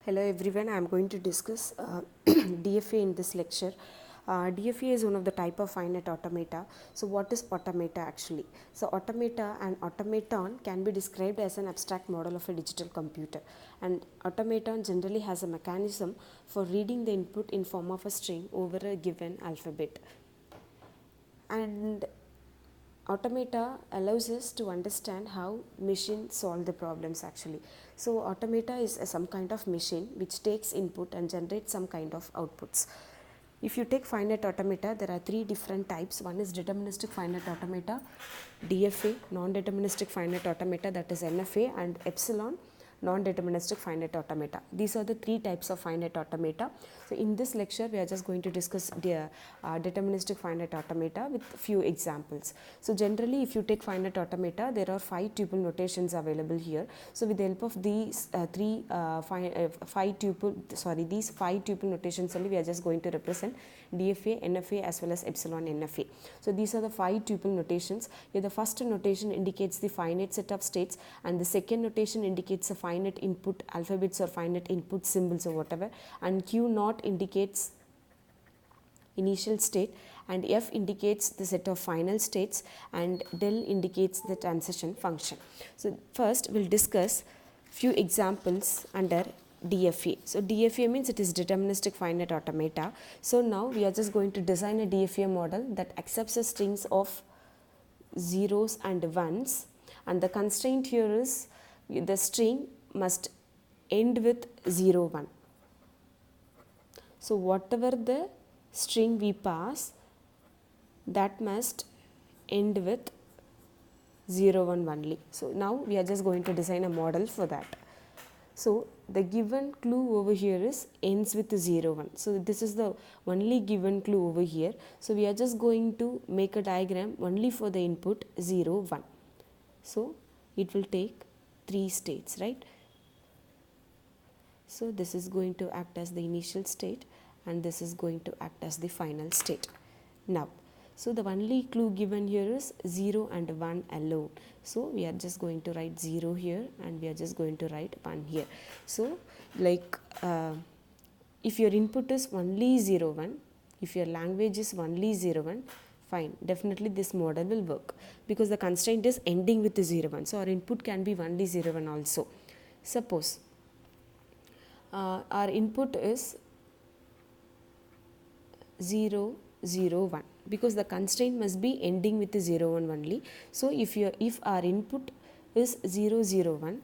Hello everyone, I am going to discuss DFA in this lecture. DFA is one of the type of finite automata. So what is automata actually? So automata and automaton can be described as an abstract model of a digital computer, and automaton generally has a mechanism for reading the input in form of a string over a given alphabet. And automata allows us to understand how machines solve the problems actually. So automata is some kind of machine which takes input and generates some kind of outputs. If you take finite automata, there are three different types. One is deterministic finite automata, DFA, non-deterministic finite automata, that is NFA, and epsilon, non-deterministic finite automata. These are the three types of finite automata. So in this lecture we are just going to discuss the deterministic finite automata with few examples. So generally if you take finite automata, there are 5 tuple notations available here. So with the help of these these 5 tuple notations only, we are just going to represent DFA, NFA as well as epsilon NFA. So these are the 5 tuple notations. Here the first notation indicates the finite set of states, and the second notation indicates a finite input alphabets or finite input symbols or whatever, and Q naught indicates initial state, and F indicates the set of final states, and del indicates the transition function. So first we'll discuss few examples under DFA. So DFA means it is deterministic finite automata. So now we are just going to design a DFA model that accepts a strings of zeros and ones, and the constraint here is the string must end with 0 1. So whatever the string we pass, that must end with 0 1 only. So now we are just going to design a model for that. So the given clue over here is ends with 0 1. So this is the only given clue over here. So we are just going to make a diagram only for the input 0 1. So it will take 3 states, right? So this is going to act as the initial state, and this is going to act as the final state. Now, so the only clue given here is 0 and 1 alone. So we are just going to write 0 here, and we are just going to write 1 here. So like if your input is only 0 1, if your language is only 0 1, fine, definitely this model will work because the constraint is ending with the 0 1. So our input can be only 0 1 also. Suppose our input is 0 0 1, because the constraint must be ending with the 0 1 only. So if our input is 0 0 1,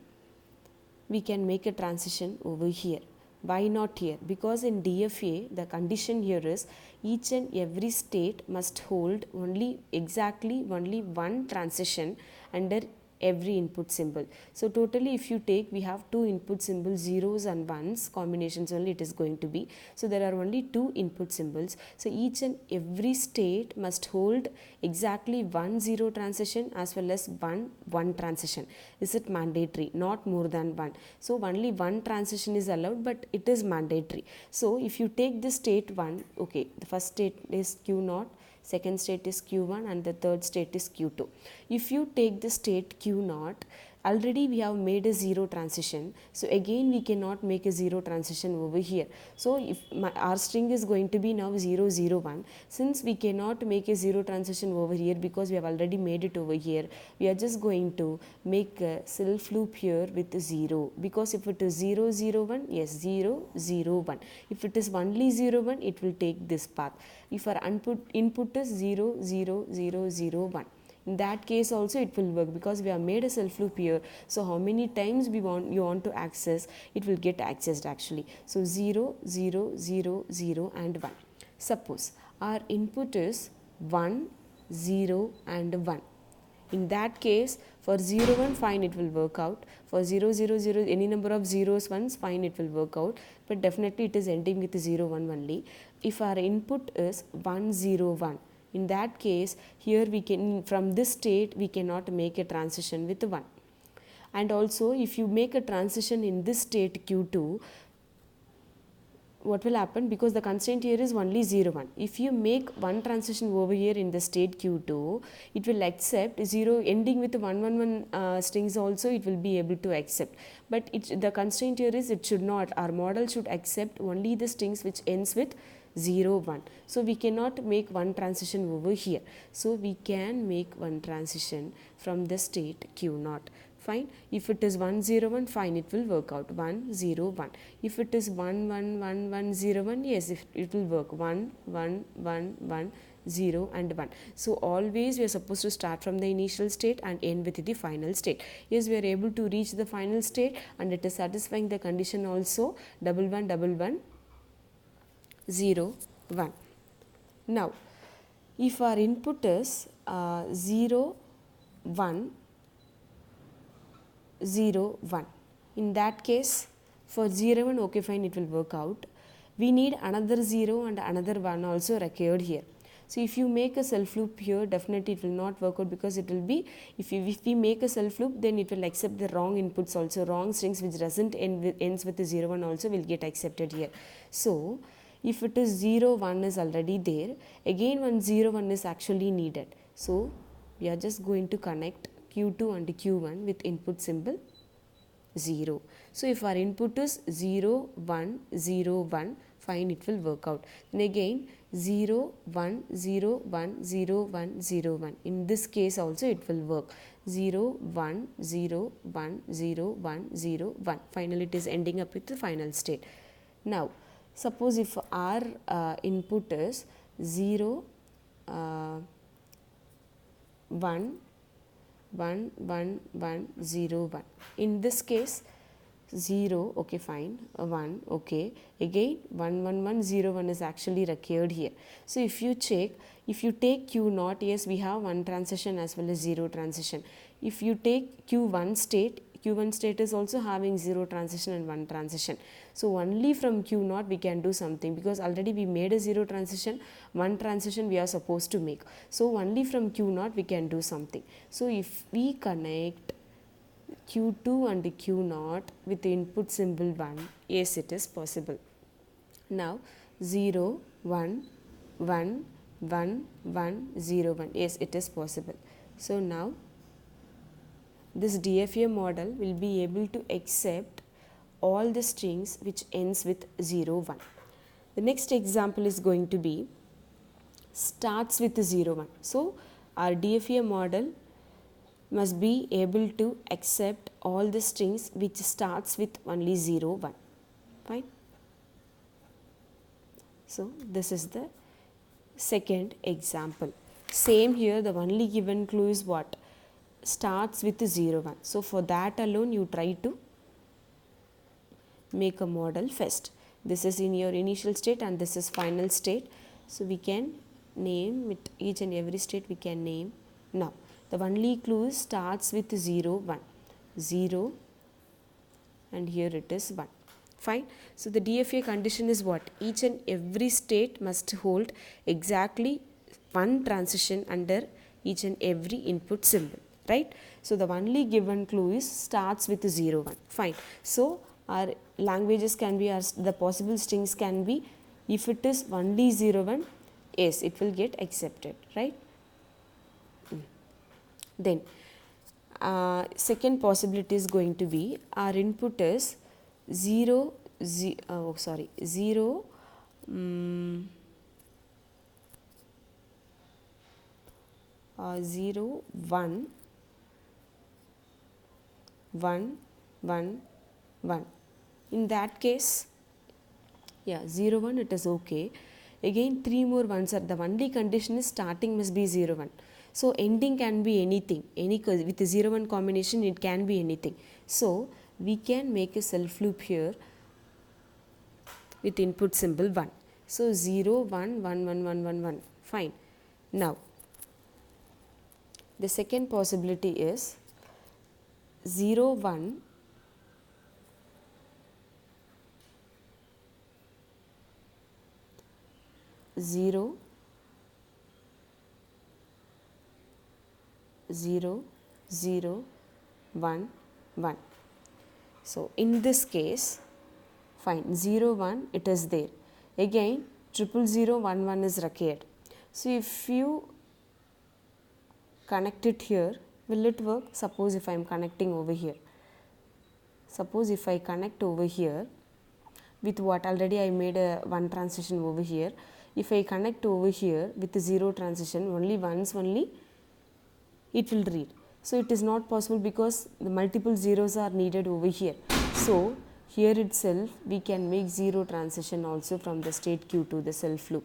we can make a transition over here. Why not here? Because in DFA the condition here is each and every state must hold only one transition under every input symbol. So totally if you take, we have 2 input symbols, zeros and ones combinations only it is going to be. So there are only 2 input symbols. So each and every state must hold exactly 1 0 transition as well as 1 1 transition. Is it mandatory? Not more than 1. So only 1 transition is allowed, but it is mandatory. So if you take the state 1, okay, the first state is Q naught, second state is Q1, and the third state is Q2. If you take the state Q0, already we have made a 0 transition, so again we cannot make a 0 transition over here. So if our string is going to be now 0 0 1, since we cannot make a 0 transition over here because we have already made it over here, we are just going to make a self loop here with 0, because if it is 0 0 1, yes, 0 0 1. If it is only 0 1, it will take this path. If our input is 0 0 0 0 1, in that case also it will work because we have made a self loop here. So how many times you want to access, it will get accessed actually. So 0 0 0 0 and 1. Suppose our input is 1 0 and 1. In that case, for 0 1, fine, it will work out. For 0 0 0, any number of zeros, ones, fine, it will work out. But definitely it is ending with 0 1 only. If our input is 1 0 1, in that case, here we can, from this state, we cannot make a transition with 1. And also, if you make a transition in this state Q2, what will happen, because the constraint here is only 0 1, if you make one transition over here in the state q2, it will accept 0 ending with 1 1 1 strings also, it will be able to accept. But the constraint here is it should not, our model should accept only the strings which ends with 0 1. So we cannot make one transition over here. So we can make one transition from the state q0. Fine. If it is 1 0 1, fine, it will work out 1 0 1. If it is 1 1 1 1 0 1, yes, it will work 1 1 1 1 0 and 1. So always we are supposed to start from the initial state and end with the final state. Yes, we are able to reach the final state and it is satisfying the condition also, 1 1 1 1 0 1. Now if our input is 0 1 0 1, in that case for 0 1, okay fine, it will work out. We need another 0 and another 1 also required here. So if you make a self loop here, definitely it will not work out, because it will be, if we make a self loop, then it will accept the wrong inputs also, wrong strings which doesn't ends with the 0 1 also will get accepted here. So if it is 0 1 is already there, again one 0 1 is actually needed. So we are just going to connect q2 and q1 with input symbol 0. So if our input is 0 1 0 1, fine, it will work out. Then again 0 1 0 1 0 1 0 1, in this case also it will work 0 1 0 1 0 1 0 1. Finally it is ending up with the final state. Now suppose if our input is 0 1 1 1 1 0 1, in this case 0, okay fine, 1, okay, again 1 1 1 0 1 is actually required here. So if you check, if you take q0, yes, we have one transition as well as 0 transition. If you take q1 state is also having 0 transition and 1 transition. So only from q0 we can do something, because already we made a 0 transition, 1 transition we are supposed to make. So only from q0 we can do something. So if we connect q2 and q0 with the input symbol 1, yes, it is possible. Now 0 1 1 1 1 0 1, yes, it is possible. So now this DFA model will be able to accept all the strings which ends with 0 1. The next example is going to be starts with 0 1. So our DFA model must be able to accept all the strings which starts with only 0 1. Fine. So this is the second example. Same here, the only given clue is what? Starts with 0 1. So for that alone you try to make a model first. This is in your initial state and this is final state. So we can name it, each and every state we can name. Now the only clue starts with 0 1, 0 and here it is 1. Fine. So the DFA condition is what? Each and every state must hold exactly one transition under each and every input symbol, right? So the only given clue is starts with 0 1. Fine. So our languages can be, the possible strings can be, if it is only 0 1, yes, it will get accepted, right? Then second possibility is going to be, our input is 0 0 0 1 1 1 1. In that case, yeah, 0 1 it is okay. Again 3 more ones are, the only condition is starting must be 0 1. So ending can be anything, with the 0 1 combination it can be anything. So we can make a self loop here with input symbol 1. So 0 1 1 1 1 1 1. Fine. Now the second possibility is 0 1 0 0 0 1 1. So in this case, fine, 0 1 it is there. again 00011 is required. So if you connect it here, will it work? Suppose if I am connecting over here, suppose if I connect over here with what, already I made a one transition over here. If I connect over here with the 0 transition, only once only it will read. So it is not possible because the multiple zeros are needed over here. So here itself we can make 0 transition also from the state q to the self loop.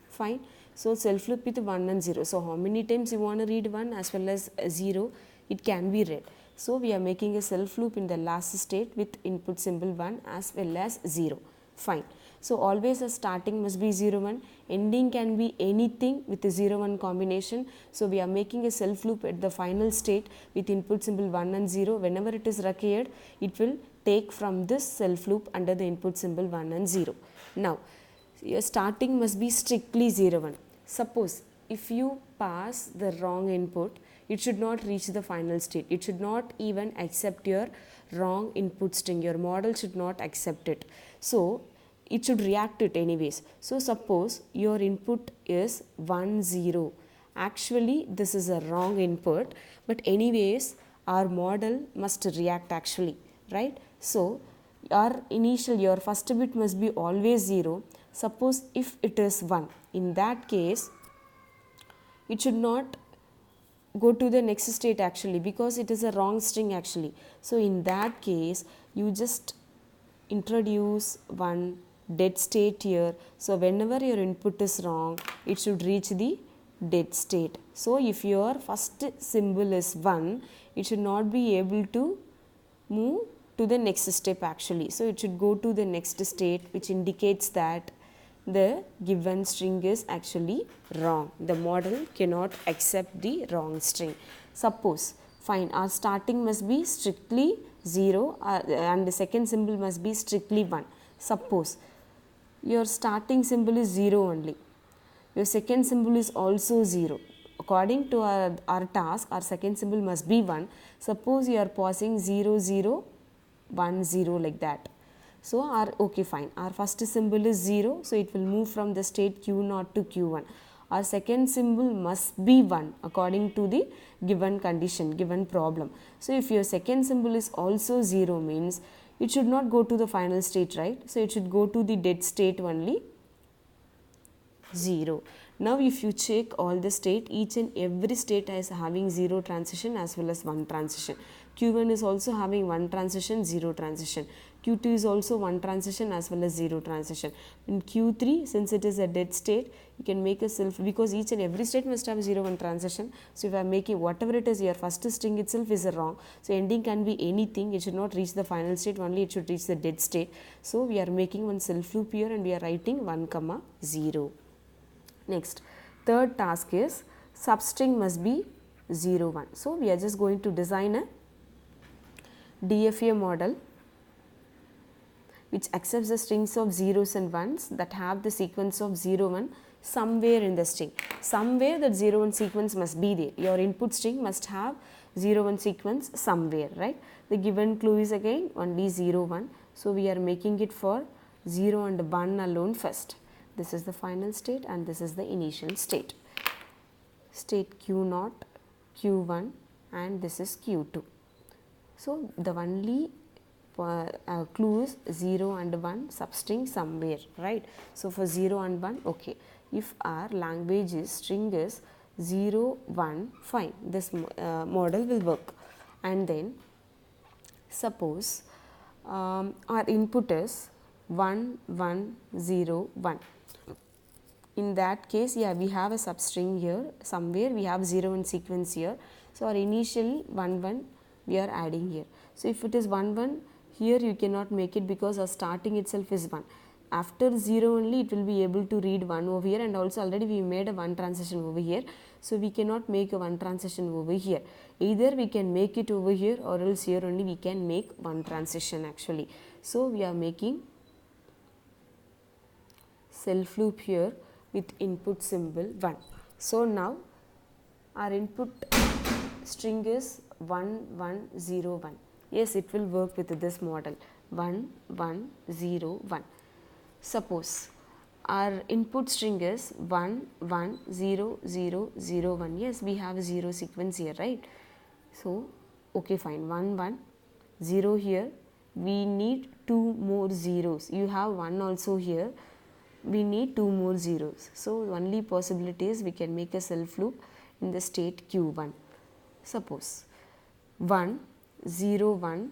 Fine. So self loop with 1 and 0. So how many times you want to read 1 as well as 0, it can be read. So we are making a self loop in the last state with input symbol 1 as well as 0. Fine. So always a starting must be 0 1, ending can be anything with the 0 1 combination. So we are making a self loop at the final state with input symbol 1 and 0. Whenever it is required, it will take from this self loop under the input symbol 1 and 0. Now your starting must be strictly 0 1. Suppose if you pass the wrong input, it should not reach the final state. It should not even accept your wrong input string. Your model should not accept it. So it should react it anyways. So suppose your input is 1 0. Actually this is a wrong input, but anyways our model must react actually, right? So our initial, your first bit must be always 0. Suppose if it is 1, in that case it should not go to the next state actually, because it is a wrong string actually. So in that case you just introduce one dead state here. So whenever your input is wrong, it should reach the dead state. So if your first symbol is 1, it should not be able to move to the next step actually. So it should go to the next state, which indicates that the given string is actually wrong. The model cannot accept the wrong string. Suppose, fine, our starting must be strictly 0 and the second symbol must be strictly 1. Suppose your starting symbol is 0 only, your second symbol is also 0. According to our task, our second symbol must be 1. Suppose you are passing 0 0 1 0 like that. So okay fine, our first symbol is 0, so it will move from the state q0 to q1. Our second symbol must be 1 according to the given condition, given problem. So if your second symbol is also 0 means it should not go to the final state, right? So it should go to the dead state only, 0. Now if you check all the state, each and every state is having 0 transition as well as 1 transition. Q1 is also having 1 transition, 0 transition. Q2 is also 1 transition as well as 0 transition. In Q3, since it is a dead state, you can make a self, because each and every state must have 0 1 transition. So if I am making whatever it is, your first string itself is wrong. So ending can be anything, it should not reach the final state, only it should reach the dead state. So we are making one self loop here and we are writing 1 comma 0. Next, third task is substring must be 0 1. So we are just going to design a DFA model which accepts the strings of zeros and ones that have the sequence of 0 1 somewhere in the string. Somewhere that 0 1 sequence must be there. Your input string must have 0 1 sequence somewhere, right? The given clue is again only 0 1. So we are making it for 0 and 1 alone first. This is the final state and this is the initial state. State q0, q1 and this is q2. So the only clue is 0 and 1 substring somewhere, right? So for 0 and 1, okay. If our language is string is 0 1, fine, this model will work. And then suppose our input is 1 1 0 1. In that case, yeah, we have a substring here, somewhere we have 0 1 sequence here. So our initial 1 1 we are adding here. So if it is 1 1, here you cannot make it because our starting itself is 1. After 0 only it will be able to read 1 over here, and also already we made a 1 transition over here. So we cannot make a 1 transition over here. Either we can make it over here or else here only we can make 1 transition actually. So we are making self loop here with input symbol 1. So now our input string is 1 1 0 1. Yes, it will work with this model 1 1 0 1. Suppose our input string is 1 1 0 0 0 1. Yes, we have a 0 sequence here, right? So okay, fine, 1 1 0 here, we need 2 more zeros. You have 1 also here, we need 2 more zeros. So only possibility is we can make a self loop in the state q1. Suppose 1 0 1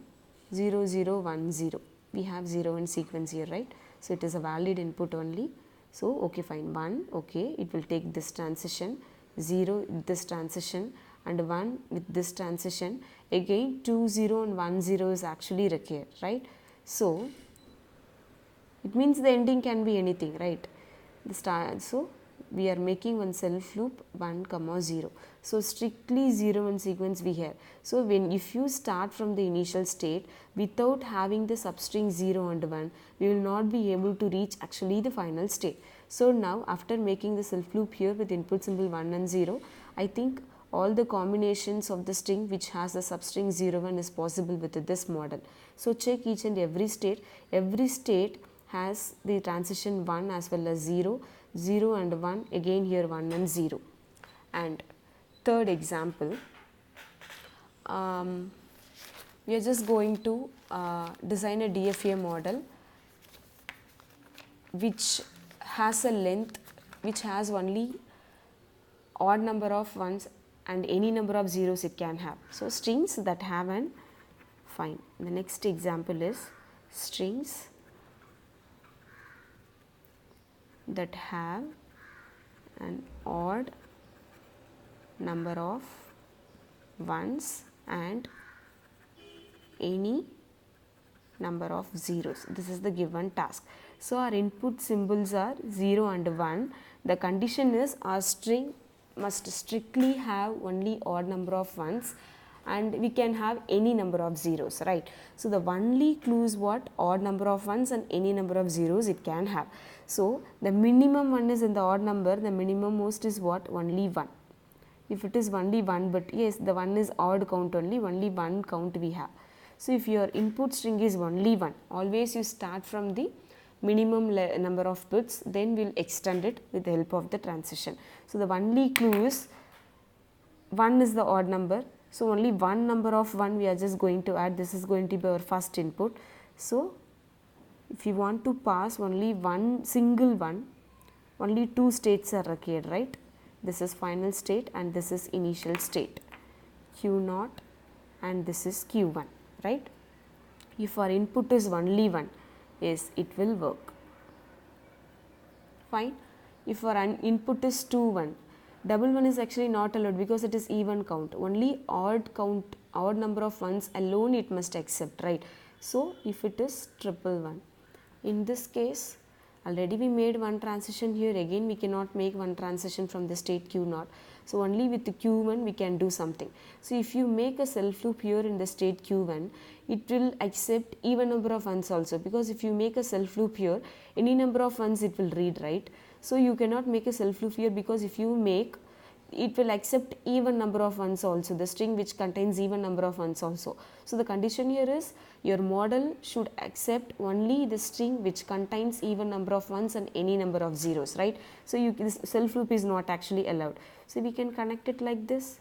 0 0 1 0, we have 0 in sequence here, right? So it is a valid input only. So okay, fine, 1, okay, it will take this transition, 0 this transition, and 1 with this transition. Again 2 0 and 1 0 is actually required, right? So it means the ending can be anything, right? So we are making one self loop 1 comma 0. So strictly 0 in sequence we have. So if you start from the initial state without having the substring 0 and 1, we will not be able to reach actually the final state. So now after making the self loop here with input symbol 1 and 0, I think all the combinations of the string which has the substring 0 1 is possible with this model. So check each and every state. Every state has the transition 1 as well as 0, 0 and 1, again here 1 and 0. And third example, we are just going to design a DFA model which has a length which has only odd number of ones and any number of zeros it can have. So strings that have an, fine. The next example is strings that have an odd number of ones and any number of zeros. This is the given task. So our input symbols are 0 and 1. The condition is our string must strictly have only odd number of ones and we can have any number of zeros, right? So the only clue is what? Odd number of ones and any number of zeros it can have. So the minimum one is in the odd number, the minimum most is what? Only 1. If it is only 1, but yes, the 1 is odd count only 1 count we have. So if your input string is only 1, always you start from the minimum number of bits, then we will extend it with the help of the transition. So the only clue is 1 is the odd number. So only one number of 1 we are just going to add. This is going to be our first input. So if you want to pass only one single one, only 2 states are required, right? This is final state and this is initial state, Q0 and this is Q1, right? If our input is only 1, yes, it will work. Fine. If our input is 2 1, double 1 is actually not allowed because it is even count. Only odd count, odd number of ones alone it must accept, right? So if it is triple 1, in this case already we made one transition here, again we cannot make one transition from the state Q0. So only with the Q1 we can do something. So if you make a self loop here in the state Q1, it will accept even number of ones also, because if you make a self loop here, any number of ones it will read, right? So you cannot make a self loop here because if you make, it will accept even number of ones also, the string which contains even number of ones also. So the condition here is your model should accept only the string which contains even number of ones and any number of zeros, right? So this self loop is not actually allowed. So we can connect it like this.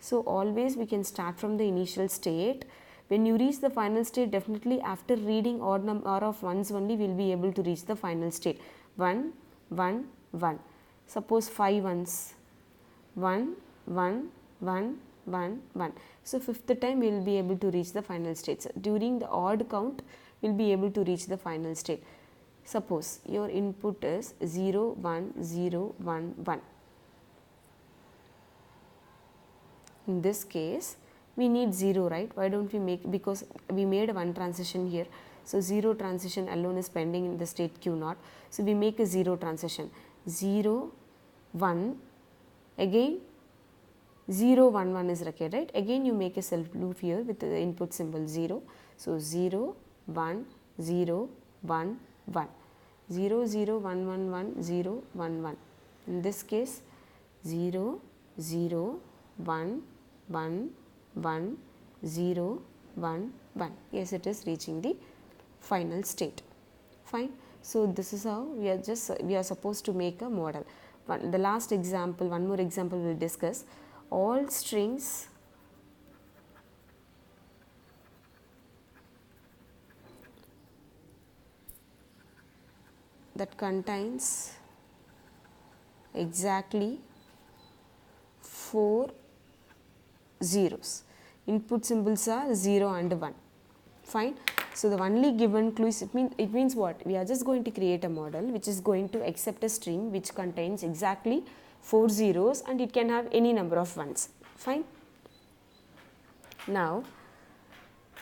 So always we can start from the initial state. When you reach the final state, definitely after reading odd number of ones only we will be able to reach the final state. 1 1 1. Suppose 5 ones. 1 1 1 1 1. So fifth time we will be able to reach the final state. So during the odd count we will be able to reach the final state. Suppose your input is 0 1 0 1 1. In this case we need 0, right? Why don't we make, because we made one transition here. So 0 transition alone is pending in the state Q0. So we make a 0 transition. 0 1, again 0 1 1 is required, right? Again you make a self loop here with the input symbol 0. So 0 1 0 1 1, 0 0 1 1 1 0 1 1. In this case 0 0 1 1 1 0 1 1. Yes, it is reaching the final state. Fine. So this is how we are supposed to make a model. The last example, one more example we will discuss. All strings that contains exactly 4 zeros. Input symbols are 0 and 1. Fine. So the only given clue is, it means what? We are just going to create a model which is going to accept a string which contains exactly 4 zeros and it can have any number of ones. Fine. Now,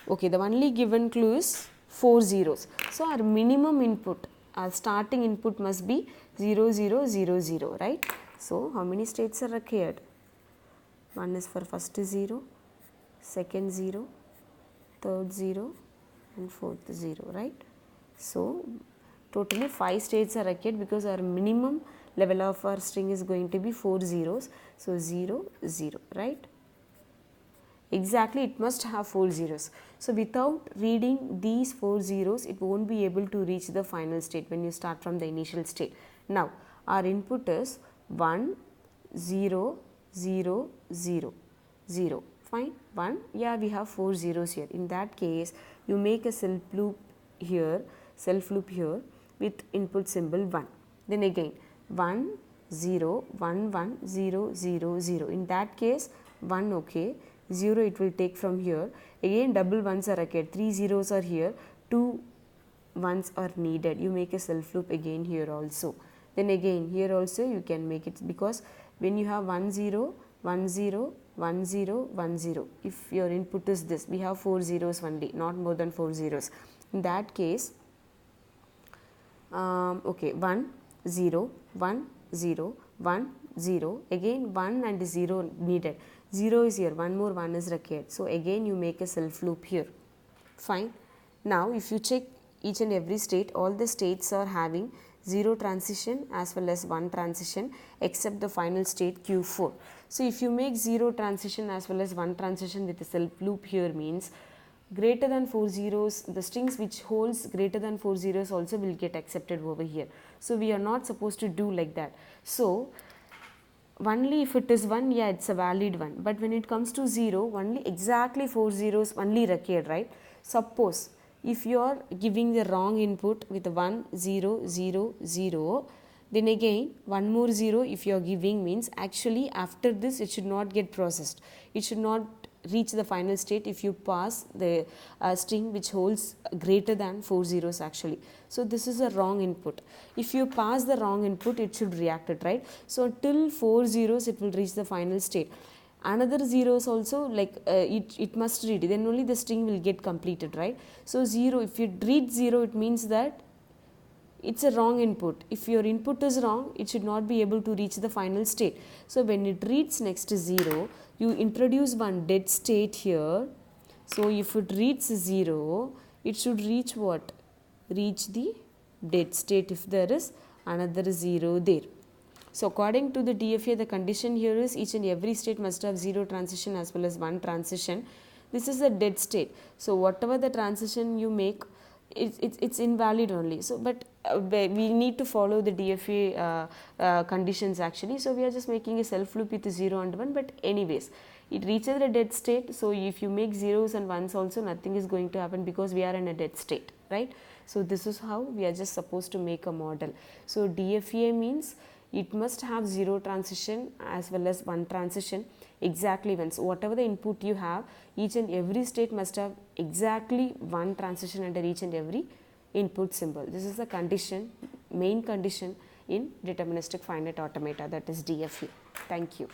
okay, the only given clue is 4 zeros. So our minimum input, our starting input must be 0 0 0 0, right? So how many states are required? One is for first 0, second 0, third 0 and fourth 0, right? So totally 5 states are required because our minimum level of our string is going to be 4 zeros. So 0 0, right? Exactly, it must have 4 zeros. So without reading these 4 zeros, it won't be able to reach the final state when you start from the initial state. Now our input is 1 0 0 0 0. Fine. 1, yeah, we have 4 zeros here. In that case, you make a self loop here with input symbol 1. Then again 1 0 1 1 0 0 0. In that case 1, okay, 0 it will take from here. Again double ones are required, 3 zeros are here, 2 ones are needed. You make a self loop again here also. Then again here also you can make it, because when you have 1 0 1 0 1 0 1 0, if your input is this, we have 4 zeros only, not more than 4 zeros. In that case, okay, 1 0 1 0 1 0, again 1 and 0 needed, 0 is here, one more 1 is required. So again you make a self loop here. Fine. Now if you check each and every state, all the states are having 0 transition as well as 1 transition except the final state Q4. So if you make 0 transition as well as 1 transition with a self loop here, means greater than 4 zeros, the strings which holds greater than 4 zeros also will get accepted over here. So we are not supposed to do like that. So only if it is 1, yeah, it's a valid one, but when it comes to 0, only exactly 4 zeros only required, right? Suppose if you are giving the wrong input with 1 0 0 0, then again one more 0 if you are giving, means actually after this it should not get processed, it should not reach the final state if you pass the string which holds greater than 4 zeros actually. So this is a wrong input. If you pass the wrong input, it should react it, right? So till 4 zeros it will reach the final state. Another zeros also, like it must read, then only the string will get completed, right? So 0, if you read 0, it means that it's a wrong input. If your input is wrong, it should not be able to reach the final state. So when it reads next to 0, you introduce one dead state here. So if it reads 0, it should reach what? Reach the dead state if there is another 0 there. So according to the DFA, the condition here is each and every state must have 0 transition as well as 1 transition. This is a dead state. So whatever the transition you make, it's invalid only. So but we need to follow the DFA conditions actually. So we are just making a self loop with 0 and 1, but anyways it reaches a dead state. So if you make zeros and ones also, nothing is going to happen because we are in a dead state, right? So this is how we are just supposed to make a model. So DFA means it must have 0 transition as well as 1 transition exactly once. Whatever the input you have, each and every state must have exactly 1 transition under each and every input symbol. This is the condition, main condition in deterministic finite automata, that is DFA. Thank you.